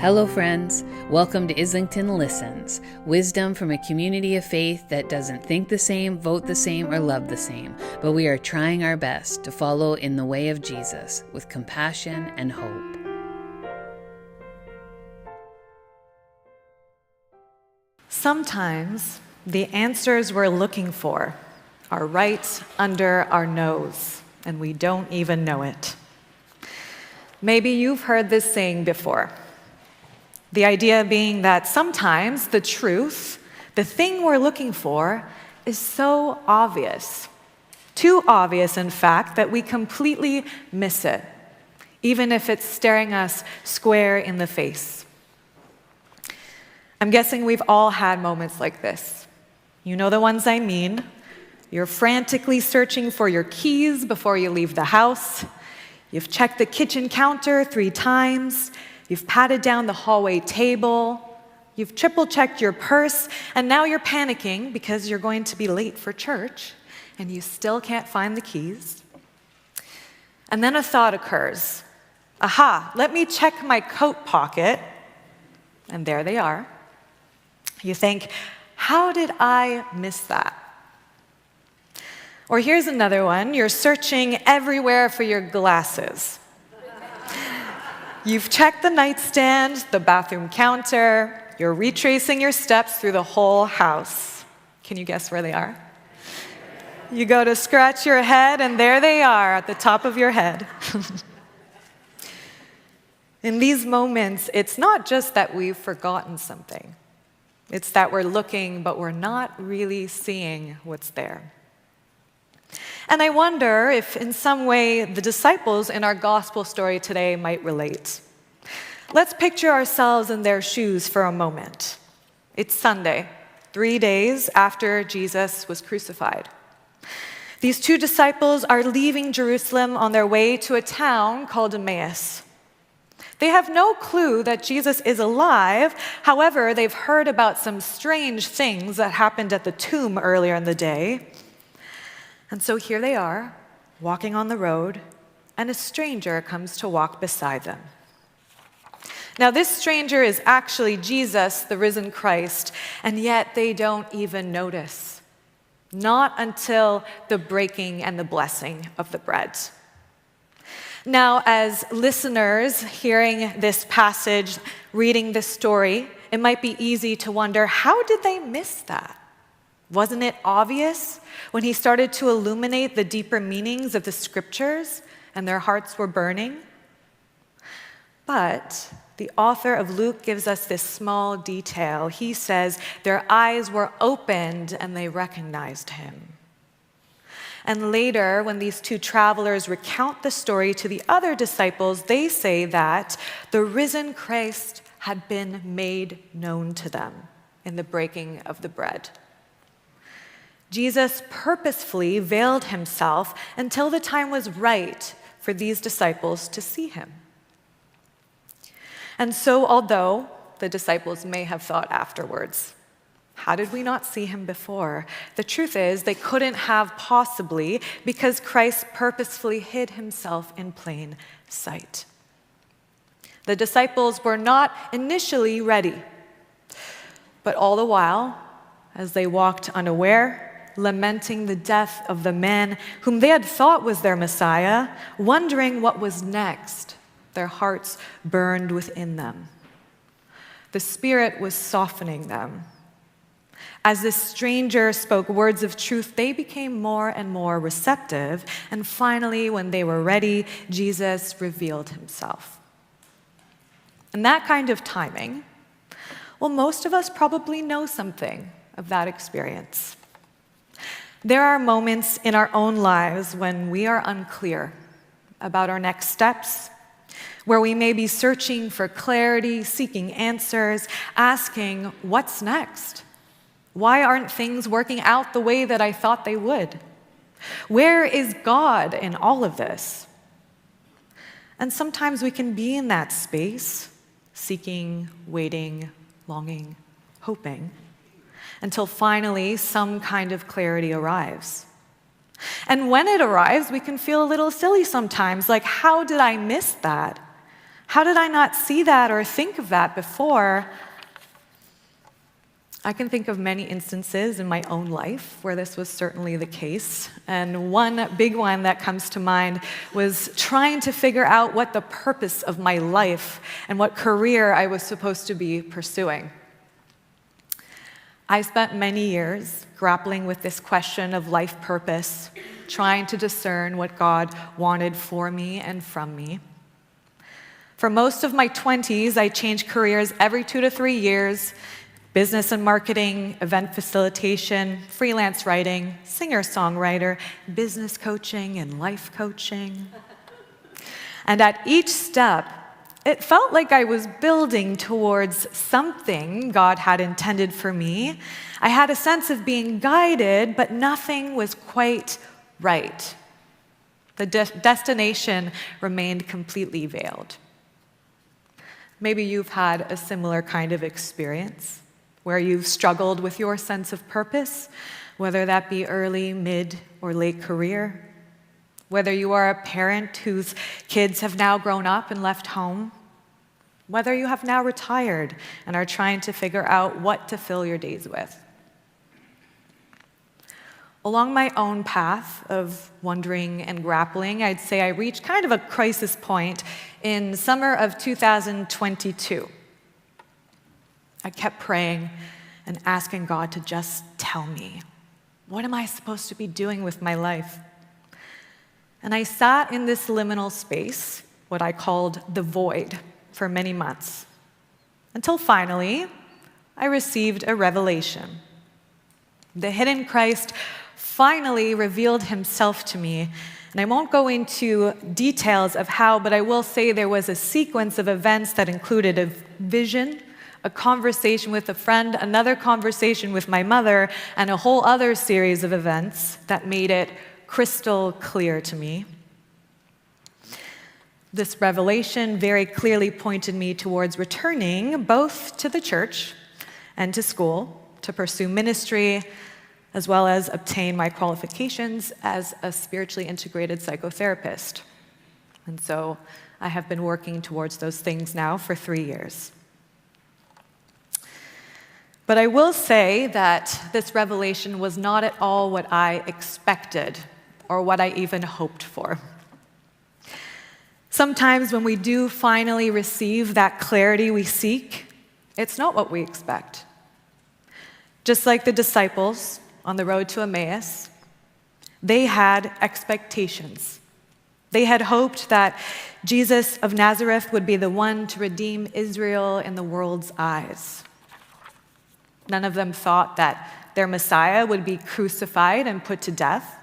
Hello, friends. Welcome to Islington Listens, wisdom from a community of faith that doesn't think the same, vote the same, or love the same, but we are trying our best to follow in the way of Jesus with compassion and hope. Sometimes the answers we're looking for are right under our nose, and we don't even know it. Maybe you've heard this saying before. The idea being that sometimes the truth, the thing we're looking for, is so obvious. Too obvious, in fact, that we completely miss it, even if it's staring us square in the face. I'm guessing we've all had moments like this. You know the ones I mean. You're frantically searching for your keys before you leave the house. You've checked the kitchen counter 3 times. You've patted down the hallway table. You've triple-checked your purse, and now you're panicking because you're going to be late for church, and you still can't find the keys. And then a thought occurs. Aha, let me check my coat pocket. And there they are. You think, how did I miss that? Or here's another one. You're searching everywhere for your glasses. You've checked the nightstand, the bathroom counter. You're retracing your steps through the whole house. Can you guess where they are? You go to scratch your head, and there they are at the top of your head. In these moments, it's not just that we've forgotten something. It's that we're looking, but we're not really seeing what's there. And I wonder if, in some way, the disciples in our gospel story today might relate. Let's picture ourselves in their shoes for a moment. It's Sunday, 3 days after Jesus was crucified. These 2 disciples are leaving Jerusalem on their way to a town called Emmaus. They have no clue that Jesus is alive. However, they've heard about some strange things that happened at the tomb earlier in the day. And so here they are, walking on the road, and a stranger comes to walk beside them. Now, this stranger is actually Jesus, the risen Christ, and yet they don't even notice. Not until the breaking and the blessing of the bread. Now, as listeners hearing this passage, reading this story, it might be easy to wonder, how did they miss that? Wasn't it obvious when he started to illuminate the deeper meanings of the scriptures and their hearts were burning? But the author of Luke gives us this small detail. He says their eyes were opened and they recognized him. And later, when these 2 travelers recount the story to the other disciples, they say that the risen Christ had been made known to them in the breaking of the bread. Jesus purposefully veiled himself until the time was right for these disciples to see him. And so, although the disciples may have thought afterwards, how did we not see him before? The truth is, they couldn't have possibly, because Christ purposefully hid himself in plain sight. The disciples were not initially ready, but all the while, as they walked unaware, lamenting the death of the man whom they had thought was their Messiah, wondering what was next, their hearts burned within them. The Spirit was softening them. As this stranger spoke words of truth, they became more and more receptive, and finally, when they were ready, Jesus revealed himself. And that kind of timing, well, most of us probably know something of that experience. There are moments in our own lives when we are unclear about our next steps, where we may be searching for clarity, seeking answers, asking, what's next? Why aren't things working out the way that I thought they would? Where is God in all of this? And sometimes we can be in that space, seeking, waiting, longing, hoping, until finally some kind of clarity arrives. And when it arrives, we can feel a little silly sometimes, like, how did I miss that? How did I not see that or think of that before? I can think of many instances in my own life where this was certainly the case. And one big one that comes to mind was trying to figure out what the purpose of my life and what career I was supposed to be pursuing. I spent many years grappling with this question of life purpose, trying to discern what God wanted for me and from me. For most of my 20s, I changed careers every 2 to 3 years. Business and marketing, event facilitation, freelance writing, singer-songwriter, business coaching, and life coaching. And at each step, it felt like I was building towards something God had intended for me. I had a sense of being guided, but nothing was quite right. The destination remained completely veiled. Maybe you've had a similar kind of experience, where you've struggled with your sense of purpose, whether that be early, mid, or late career, whether you are a parent whose kids have now grown up and left home, whether you have now retired and are trying to figure out what to fill your days with. Along my own path of wondering and grappling, I'd say I reached kind of a crisis point in summer of 2022. I kept praying and asking God to just tell me, what am I supposed to be doing with my life? And I sat in this liminal space, what I called the void, for many months, until finally I received a revelation. The hidden Christ finally revealed himself to me. And I won't go into details of how, but I will say there was a sequence of events that included a vision, a conversation with a friend, another conversation with my mother, and a whole other series of events that made it crystal clear to me. This revelation very clearly pointed me towards returning both to the church and to school to pursue ministry, as well as obtain my qualifications as a spiritually integrated psychotherapist. And so I have been working towards those things now for 3 years. But I will say that this revelation was not at all what I expected or what I even hoped for. Sometimes when we do finally receive that clarity we seek, it's not what we expect. Just like the disciples on the road to Emmaus, they had expectations. They had hoped that Jesus of Nazareth would be the one to redeem Israel in the world's eyes. None of them thought that their Messiah would be crucified and put to death.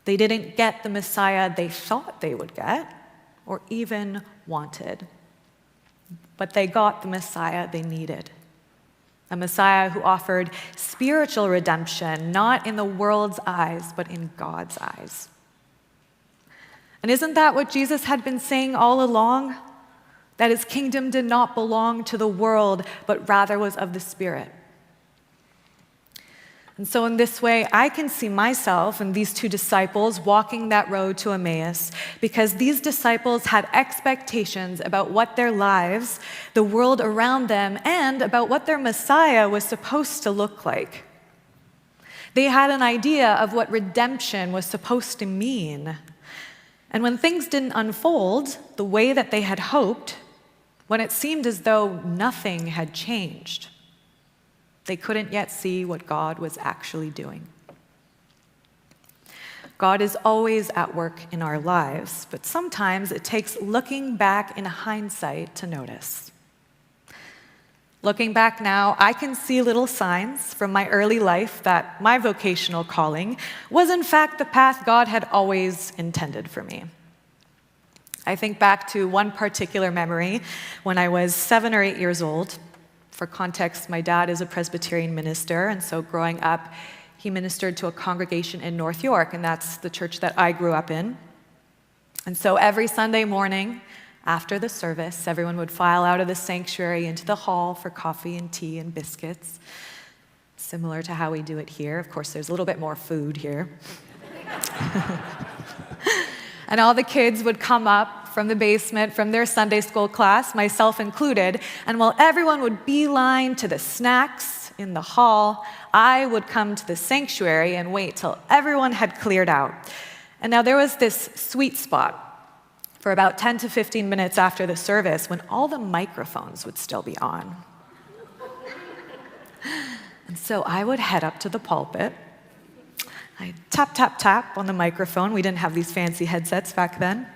They didn't get the Messiah they thought they would get, or even wanted. But they got the Messiah they needed. A Messiah who offered spiritual redemption, not in the world's eyes, but in God's eyes. And isn't that what Jesus had been saying all along? That his kingdom did not belong to the world, but rather was of the Spirit. And so in this way, I can see myself and these two disciples walking that road to Emmaus, because these disciples had expectations about what their lives, the world around them, and about what their Messiah was supposed to look like. They had an idea of what redemption was supposed to mean. And when things didn't unfold the way that they had hoped, when it seemed as though nothing had changed, they couldn't yet see what God was actually doing. God is always at work in our lives, but sometimes it takes looking back in hindsight to notice. Looking back now, I can see little signs from my early life that my vocational calling was in fact the path God had always intended for me. I think back to one particular memory when I was 7 or 8 years old. For context, my dad is a Presbyterian minister, and so growing up, he ministered to a congregation in North York, and that's the church that I grew up in. And so every Sunday morning, after the service, everyone would file out of the sanctuary into the hall for coffee and tea and biscuits, similar to how we do it here. Of course, there's a little bit more food here. And all the kids would come up from the basement from their Sunday school class, myself included, and while everyone would beeline to the snacks in the hall, I would come to the sanctuary and wait till everyone had cleared out. And now there was this sweet spot for about 10 to 15 minutes after the service when all the microphones would still be on. And so I would head up to the pulpit. I'd tap, tap, tap on the microphone. We didn't have these fancy headsets back then.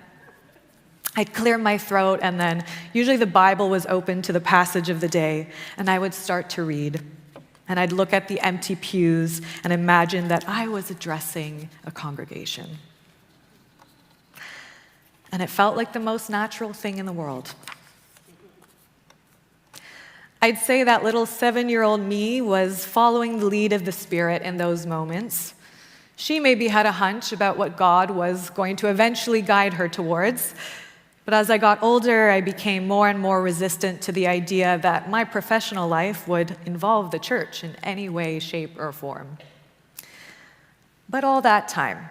I'd clear my throat, and then usually the Bible was open to the passage of the day, and I would start to read. And I'd look at the empty pews and imagine that I was addressing a congregation. And it felt like the most natural thing in the world. I'd say that little 7-year-old me was following the lead of the Spirit in those moments. She maybe had a hunch about what God was going to eventually guide her towards. But as I got older, I became more and more resistant to the idea that my professional life would involve the church in any way, shape, or form. But all that time,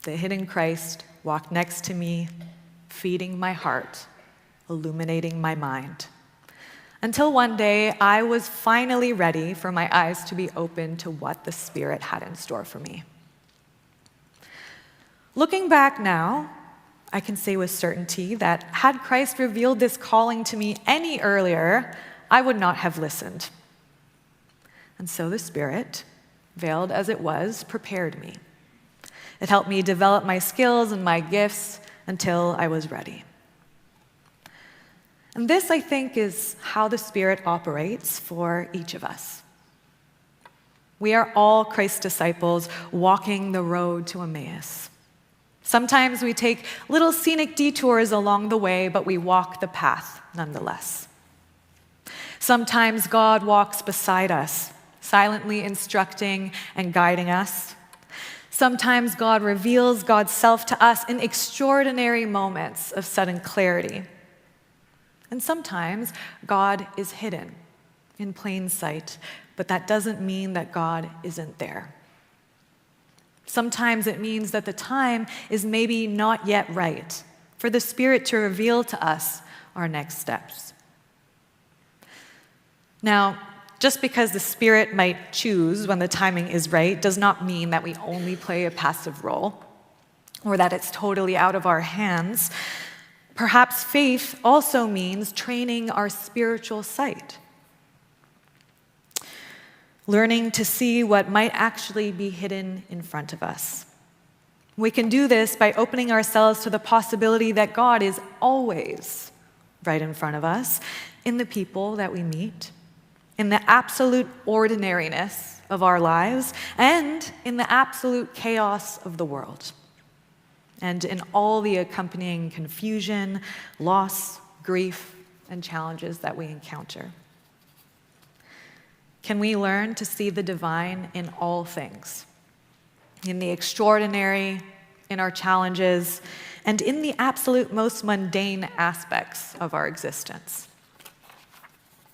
the hidden Christ walked next to me, feeding my heart, illuminating my mind. Until one day, I was finally ready for my eyes to be open to what the Spirit had in store for me. Looking back now, I can say with certainty that had Christ revealed this calling to me any earlier, I would not have listened. And so the Spirit, veiled as it was, prepared me. It helped me develop my skills and my gifts until I was ready. And this, I think, is how the Spirit operates for each of us. We are all Christ's disciples walking the road to Emmaus. Sometimes we take little scenic detours along the way, but we walk the path nonetheless. Sometimes God walks beside us, silently instructing and guiding us. Sometimes God reveals God's self to us in extraordinary moments of sudden clarity. And sometimes God is hidden in plain sight, but that doesn't mean that God isn't there. Sometimes it means that the time is maybe not yet right for the Spirit to reveal to us our next steps. Now, just because the Spirit might choose when the timing is right does not mean that we only play a passive role or that it's totally out of our hands. Perhaps faith also means training our spiritual sight, learning to see what might actually be hidden in front of us. We can do this by opening ourselves to the possibility that God is always right in front of us, in the people that we meet, in the absolute ordinariness of our lives, and in the absolute chaos of the world, and in all the accompanying confusion, loss, grief, and challenges that we encounter. Can we learn to see the divine in all things, in the extraordinary, in our challenges, and in the absolute most mundane aspects of our existence?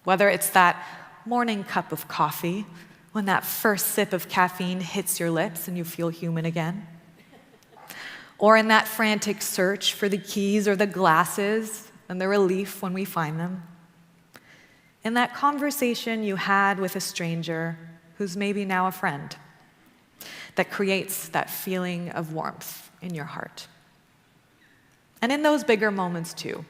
Whether it's that morning cup of coffee, when that first sip of caffeine hits your lips and you feel human again, or in that frantic search for the keys or the glasses and the relief when we find them, in that conversation you had with a stranger who's maybe now a friend, that creates that feeling of warmth in your heart. And in those bigger moments too,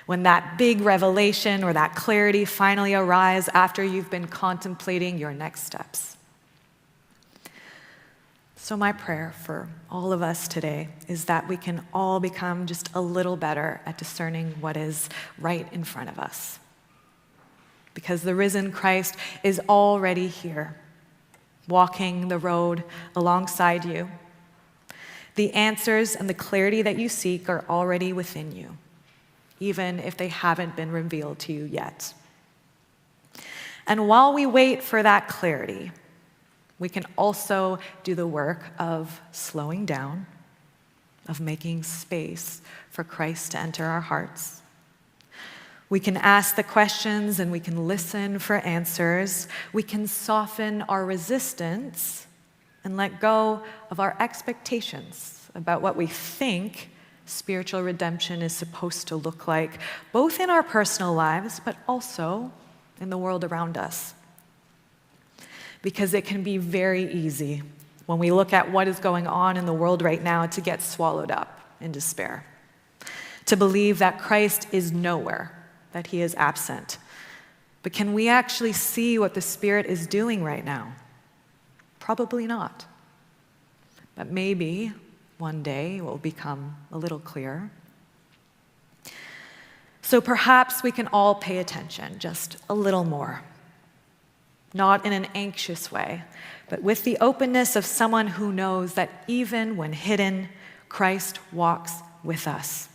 when that big revelation or that clarity finally arrives after you've been contemplating your next steps. So my prayer for all of us today is that we can all become just a little better at discerning what is right in front of us. Because the risen Christ is already here, walking the road alongside you. The answers and the clarity that you seek are already within you, even if they haven't been revealed to you yet. And while we wait for that clarity, we can also do the work of slowing down, of making space for Christ to enter our hearts. We can ask the questions and we can listen for answers. We can soften our resistance and let go of our expectations about what we think spiritual redemption is supposed to look like, both in our personal lives, but also in the world around us. Because it can be very easy when we look at what is going on in the world right now to get swallowed up in despair, to believe that Christ is nowhere, that he is absent. But can we actually see what the Spirit is doing right now? Probably not. But maybe one day it will become a little clearer. So perhaps we can all pay attention just a little more. Not in an anxious way, but with the openness of someone who knows that even when hidden, Christ walks with us.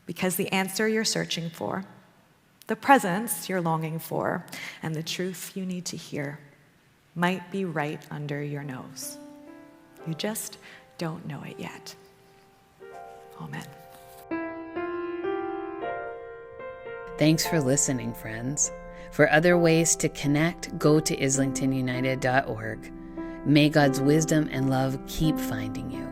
Because the answer you're searching for, the presence you're longing for, and the truth you need to hear might be right under your nose. You just don't know it yet. Amen. Thanks for listening, friends. For other ways to connect, go to islingtonunited.org. May God's wisdom and love keep finding you.